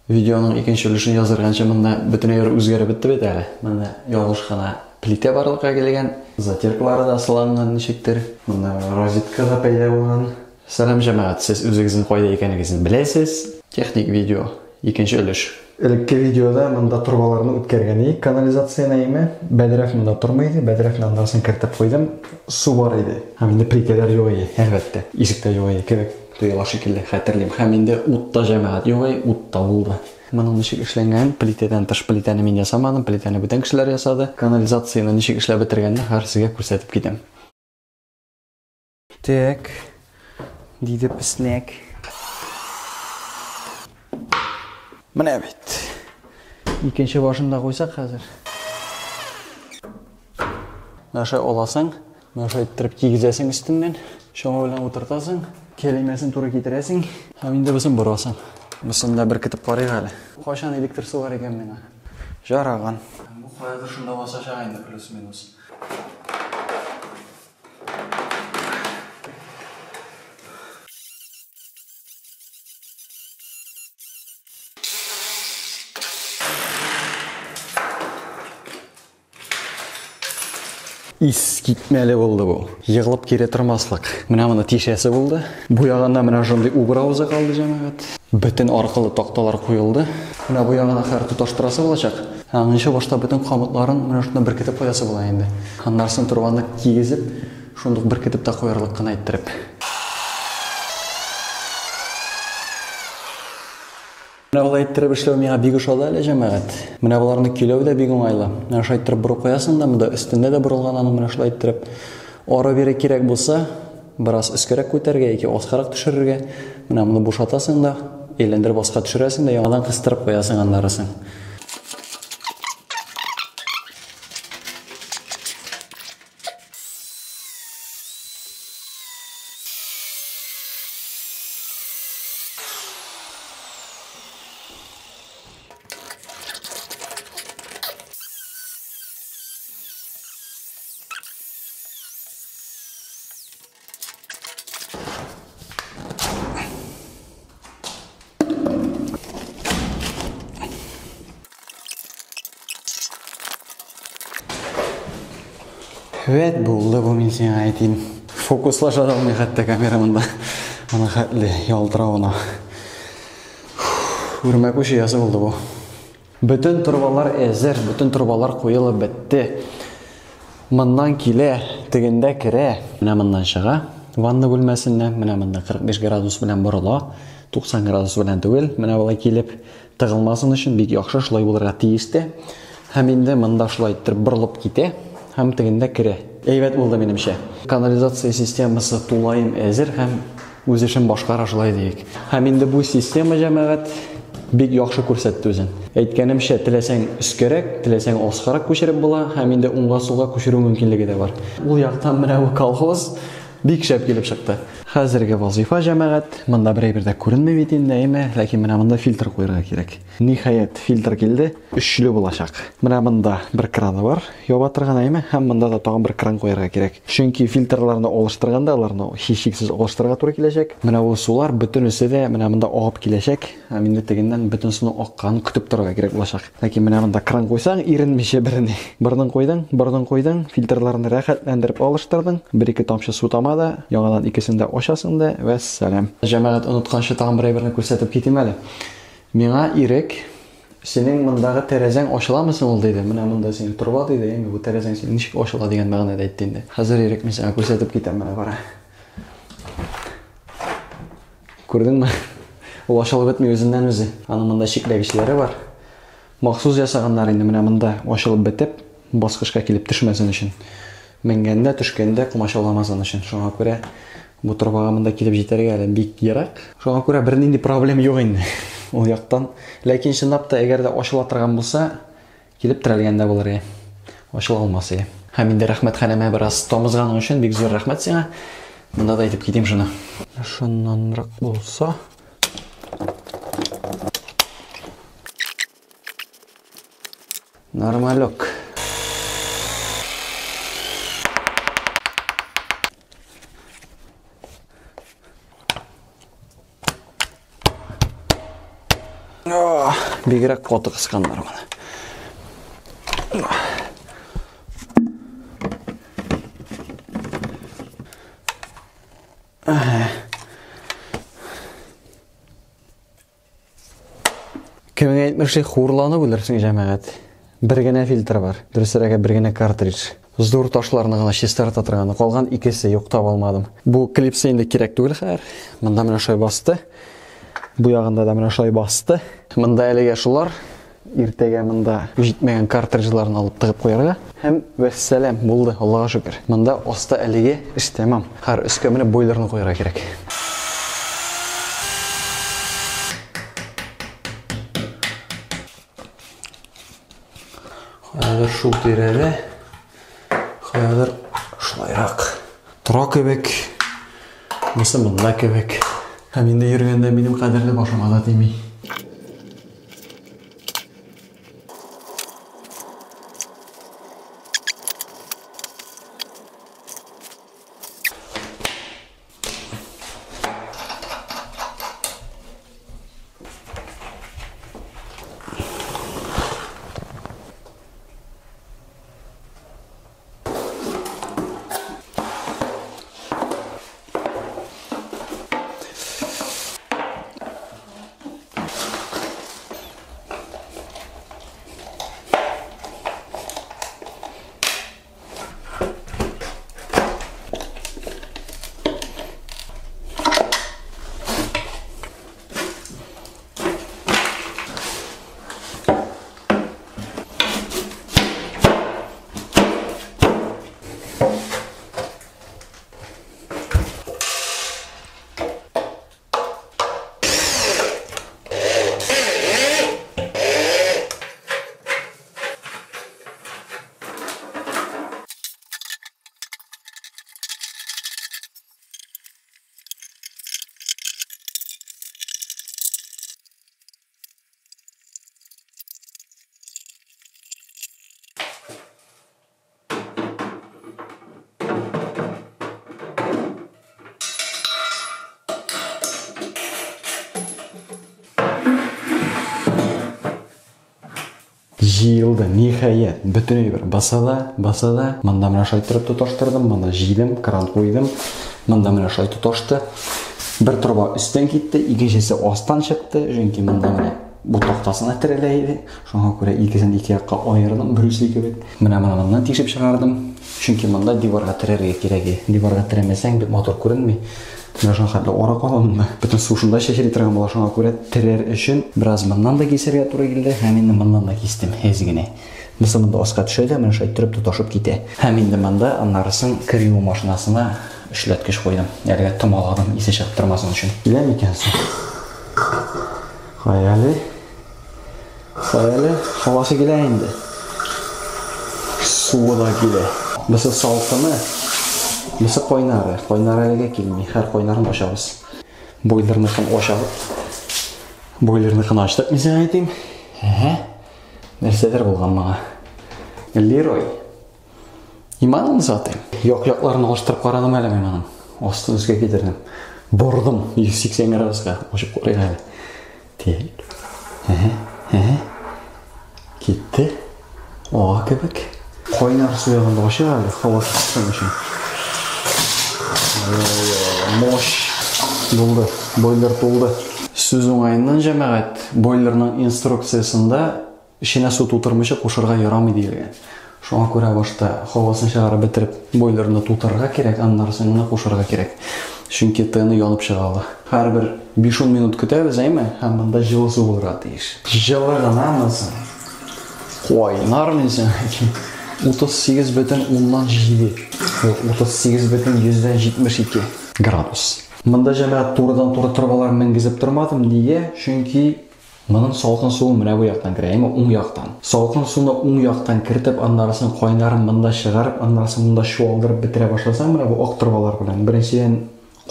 Видеоның икенче өлешен язырганча монда бүтүн yer үзгәреп бетте бит әле. Монда ялгыш гына плита барлыкка килгән, затиркалары да сыланган ничектер. Монда розетка да пайда булган. Салам җәмәгать, сез үзегезнең кайда икәнлегегезне беләсез. Техник видео икенче өлеш. Элекке видеода монда турбаларны үткәргән идек, канализация нәйме. Бәдрәф монда тормый иде, бәдрәфне андасын кертеп куйдым. Су бар иде. Һәм инде плиталар юк иде, әлбәттә. Ишектә юк иде кебек. Тояла шикелле хәтерлим. Һәм инде утта җәмәгать юк, утта булды. Моның ничек эшләнгән, плитадан тыш плитаны мин ясамадым, плитаны бүтән кешеләр ясады. Канализацияны ничек эшләп бетергәнне һәр сезгә күрсәтеп китәм. Так. Диде песнәк. Менә бит. Икенче башында куйсак хәзер. Наша аласың, наша иттереп кигезәсең өстеннән, шуңа белән утыртасың, кәлимәсен туры китерәсең, һәм инде безен борасың. Безне дә бер китеп карыйк әле. Кайчан электр су бар икән миңа? Жараган. Бу хәзер шунда басачак инде плюс-минус. Ис китмәле булды бу. Егылып кире тормаслык. Менә моны тишәсе булды. Бу ягында менә шундый убыраузы калды җәмәгать. Бөтен аркылы такталар куелды. Менә бу ягына һәр тоташтырасы булачак. Аңынча башта бөтен камытларын менә шунда беркетеп куясы була инде. Аннарсын турбаны кигезеп, шундук беркетеп та куярлык кына иттереп. Менә булай иттереп эшләү миңа бик ошады әле җәмәгать. Менә буларны көйләү дә бик уңайлы. Менә шулай иттереп бурып куясың да, монда өстендә дә бурылган аны менә шулай иттереп. Ара-бирә кирәк булса, бераз өскәрәк күтәргә яки аскарак төшерергә. Менә моны бушатасың да, әйләндереп аска төшерәсең дә, яңадан кыстырып куясың аннарысын. Evet, buldu bu min seni aytayım. Fokuslaşa da olmay hatta kameramında. Ana xatli yaltıra ona. Үрмәк ушиясы булды бу. Bütün turbalar әзер, bütün turbalar куелып бетте. Моннан килә, тегендә керә. Менә моннан чыга. Ванна бүлмәсеннән менә монда 45 градус белән борыла. 90 градус белән түгел. Менә булай килеп тыгылмасын өчен бик яхшы шулай булырга тиеште. Һәм инде монда шулай иттереп борылып китә. Һәм тегендә керә. Әйбәт булды минемчә. Канализация системасы тулайым әзер һәм үз эшен башкара шулай диек. Һәм инде бу система җәмәгать бик яхшы күрсәтте үзен. Әйткәнемчә, теләсәң өскәрәк, теләсәң аскарак күчереп була, һәм инде уңга-сулга күчерү мөмкинлеге дә бар. Ул яктан менә бу колхоз бик шәп килеп чыкты. Хәзерге вазифа җәмәгать, монда берәйбер дә күренмәй бит инде, әйме, ләкин менә монда фильтр куярга кирәк. Ниһаять, фильтр килде, өчле булачак. Менә монда бер краны бар, яба торган әйме, һәм монда да тагын бер кран куярга кирәк. Чөнки фильтрларны алыштырганда аларны һичшиксез алыштырырга туры киләчәк. Менә бу сулар бөтенесе дә менә монда агып киләчәк, һәм инде тегеннән бөтен суның акканын көтеп торырга кирәк булачак. Ләкин менә монда кран куйсаң, иренмичә берне. Борын куйдың, фильтрларны рәхәтләндереп алыштырдың, 1-2 тамчы су тамады, яңадан икесен дә ачасың да, вәссәлам. Җәмәгать, унытканчы тагын берәйберне күрсәтеп китим әле. Миңа ирек, синең мондагы тәрәзәң ачыламы соң ул диде. Менә монда синең турба диде, әйме, бу тәрәзәң синең ничек ачыла дигән мәгънәдә әйтте инде. Хәзер ирек мин сиңа күрсәтеп китәм менә бара. Күрдеңме? Ул ачылып бетми үзеннән үзе. Аның монда чикләгечләре бар. Махсус ясаганнар инде менә монда ачылып бетеп, баскычка килеп төшмәсен өчен. Менгәндә, төшкәндә кумачауламасын өчен. Шуңа күрә бу турбага монда килеп җитәргә әле бик ерак. Шуңа күрә бернинди проблема юк инде. Ул яктан. Ләкин чынлап та әгәр дә ачыла торган булса, килеп терәлгәндә булыр. Ачыла алмас. Һәм инде рәхмәтханәмә бераз тамызганың өчен бик зур рәхмәт сиңа. Монда да әйтеп китим шуны. Шуннанрак булса. Нормалек. Бигерәк каты кысканнар моны. Кемгә әйтмешли хурланып үлерсең җәмәгать. Бер генә фильтр бар. Дөресрәге бер генә картридж. Зур ташларны гына чистартып торган. Калган икесе юк таба алмадым. Бу клипсы инде кирәк түгел хәер. Монда менә шулай басты. Бу ягында да менә шулай басты. Монда әлегә шулар. Иртәгә монда җитмәгән картриджларны алып тыгып куярга. Һәм вәссәлам булды, Аллага шөкер. Монда оста әлегә эш тәмам. Хәр өскә менә бойларны куярга кирәк. Хәзер шул тирәдә. Хәзер шулайрак. Тора кебек. Бусы монда кебек. Һәм инде йөргәндә минем кадерле башыма да тими. Җыелды, ниһаять. Бөтенләй бер басада. Монда менә шулай торып тоташтырдым, монда җыйдым, кран куйдым. Монда менә шулай тоташты. Бер труба өстән китте, икенчесе астан чыкты. Чөнки монда менә бу тактасына терәлә иде. Шуңа күрә икесен ике якка аердым, брюсле кебек. Менә моннан тишеп чыгардым. Чөнки монда диварга терәргә кирәк. Диварга терәмәсәң бит мотор күренми. Менә шуңа хәтле ара каламын. Бөтен су шунда чәчелеп торган була, шуңа күрә терәр өчен бераз моннан да кисәргә туры килде. Һәм инде моннан да кистем әзгенә. Бусы монда аска төшә, менә шулай торып тоташып китә. Һәм инде монда аннарысын кер юу машинасына эшләткеч куйдым. Әлегә томаладым, исе чыгып тормасын өчен. Киләме икән су? Хәяле. Һавасы килә инде. Суы да килә. Бусы салкыны. Бусы кайнары. Кайнары әлегә килми. Һәр кайнарын ачабыз. Бойларныкын ачабыз. Бойларныкын ачтык, мин сиңа әйтим. Нәрсәдер булган маңа. Лерой. Иманын сатым. Як-якларын алыштырып карадым әле мен аның. Астын өскә китердем. Бордым 180 градуска. Ачып карыйм әле. Тик. Китте. Ага кебек. Кайнар су ягында ачы әле. Һавасы киткән өчен. Мош. Булды. Бойлар тулды. Сүз уңайыннан җәмәгать. Бойларның инструкциясында ишенә су тутырмыйча кушырга ярамый диелгән. Шуңа күрә башта һавасын чыгарып бетереп, бойларны тутырырга кирәк, аннарысын гына кушырга кирәк. Чөнки тыны янып чыгалы. Һәрбер 5-10 минут көтәбез, әйме? Һәм монда җылы су булырга тиеш. Җылы гынамы? Кайнармы син? 38,7. 38,72 градус. Монда җәмәгать турыдан-туры трубалар менгезеп тормадым, нигә? Чөнки моның салкын суы менә бу яктан керә, әйме уң яктан. Салкын суны уң яктан кертеп, аннарысын кайнарын монда чыгарып, аннарысын монда чуалдырып бетерә башласаң, менә бу ак трубалар белән беренчедән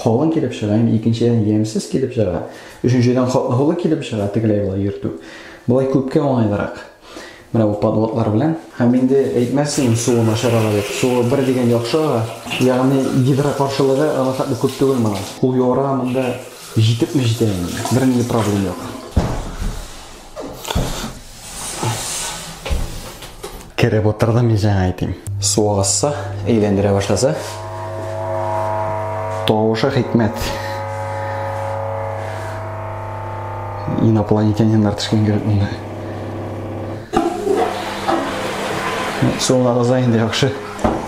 калын килеп чыга, икенчедән ямсыз килеп чыга, өченчедән хатлы килеп чыга, тегеләй була йөртү. Булай күпкә уңайлырак. Менә бу подводлар белән. Һәм инде әйтмәсен суы начарага дип. Суы бер дигән яхшыга, ягъни гидро каршылыгы аны хәтле күп түгел моның. Ул яра монда җитепме җитә инде. Бернинди проблема юк. Кереп отырды мен жаңа айтайым. Су ағызса, әйлендіре башласа. Тоғышы хикмет. Инопланетяндар түшкен керек мұнда. Суын ағызайын да жақшы.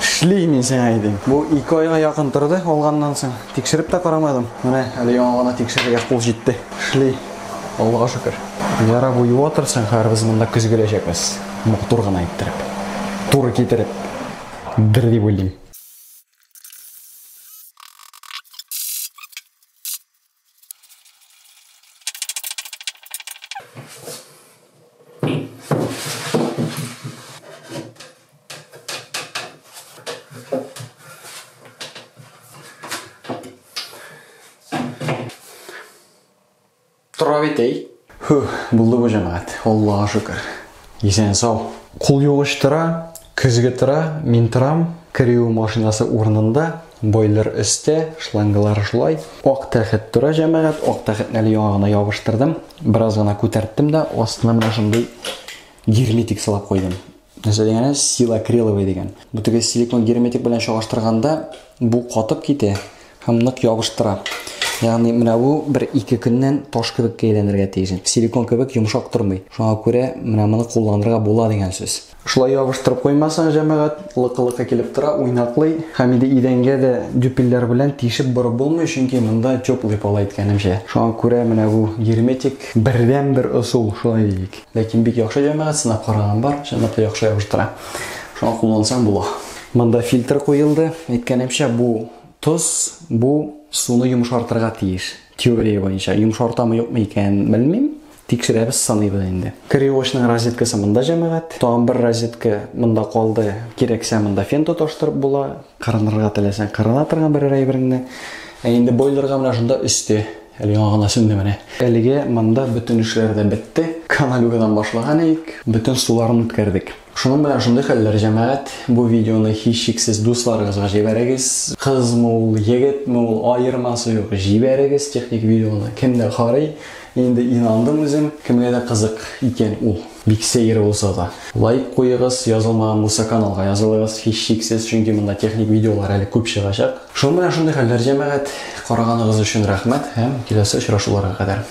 Шлей мен сен айтайын. Бұл 2 айға яқын тұрды, олғаннан соң тексіріп та қарамадым. Міне, әлі яңағына тексірге қол жетті. Шлей. Аллаға шүкір. Яра бұйы отырсың, қар біз мұнда күз келешекпіз. Мұқтұрған айттырып. Туры кетіріп. Дірді бөлдейм. Тұра бетей. Бұлды бұл жамағат. Аллаға шүкір. Есен сау. Құл yoğuş тұра, күзгі тұра, мен тұрам. Кіреу машинасы орнында, бойлар үсте, шлангалары шулай. Оқ тәхет тұра жамағат. Оқ тәхет әлі яғына яғыштырдым. Біраз ғана көтәрттім да, астына мына шындай герметик салап қойдым. Дегені сила криловый деген. Бұтығы силикон герметик білен шағыштырғанда, бұл қатып кете, хамнық яғыштыра. Яғни мына бұл 1-2 күннен тош көбікке еленерге тейсін. Силикон көбік жұмшақ тұрмай. Шуңа көре мына мұны қолландырға бола деген сөз. Шулай яғыштырып қоймасаң жамағат, лықы-лықы келіп тұра, ойнақлай. Хамиде иденге де дүпіллер білен тейшіп бұрып болмай, шүнке мұнда чөплей пола еткенімше. Шуңа көре мына бұл герметик бірден бір ұсул шулай дейік. Ләкин бек яқшы жамағат, сынап қараған бар, жамақта яқшы яғыштыра. Шуңа қоллансаң бола. Мұнда фильтр қойылды. Еткенімше бұл тұз, бұл суны yumuşartırға тиіш. Теория бойынша. Yumuşartamы yok mu екен білмейм. Тексеребіз санайбыз енді. Кіреуошның розеткасы мұнда жамағат. Тоған бір розетка мұнда қолды керексе мұнда фен тұташтырып бола. Қарынырға тілесен қарына тұрған бір рай біріңді. Енді бойларға мұна жында үсте. Әлі яңағына сүнді міне. Әліге мұнда бүтін үшлерді бітті. Каналюгадан башлаған ек. Бүтін суларын үткердік. Шунun bilen şunday xəllər cəmaət, bu videonu hiçşiksiz dostlarınızға жибәрегіз. Қыз мол, егет мол, айырмасы yok. Жибәрегіз техник videonu. Kimdə қарай, енді inandım өзім. Kimə də қызық екен ул. Бик сейір болса да. Лайк қойығыз, yazılmаған болса каналға yazılығыз. Hiçşiksiz, çünkü мұнда техник videolar әлі көп шығашақ. Шунun bilen şunday xəllər cəmaət, қарағаныңыз үшін рахмет. Һәм келесі ұшырашуларға қадар.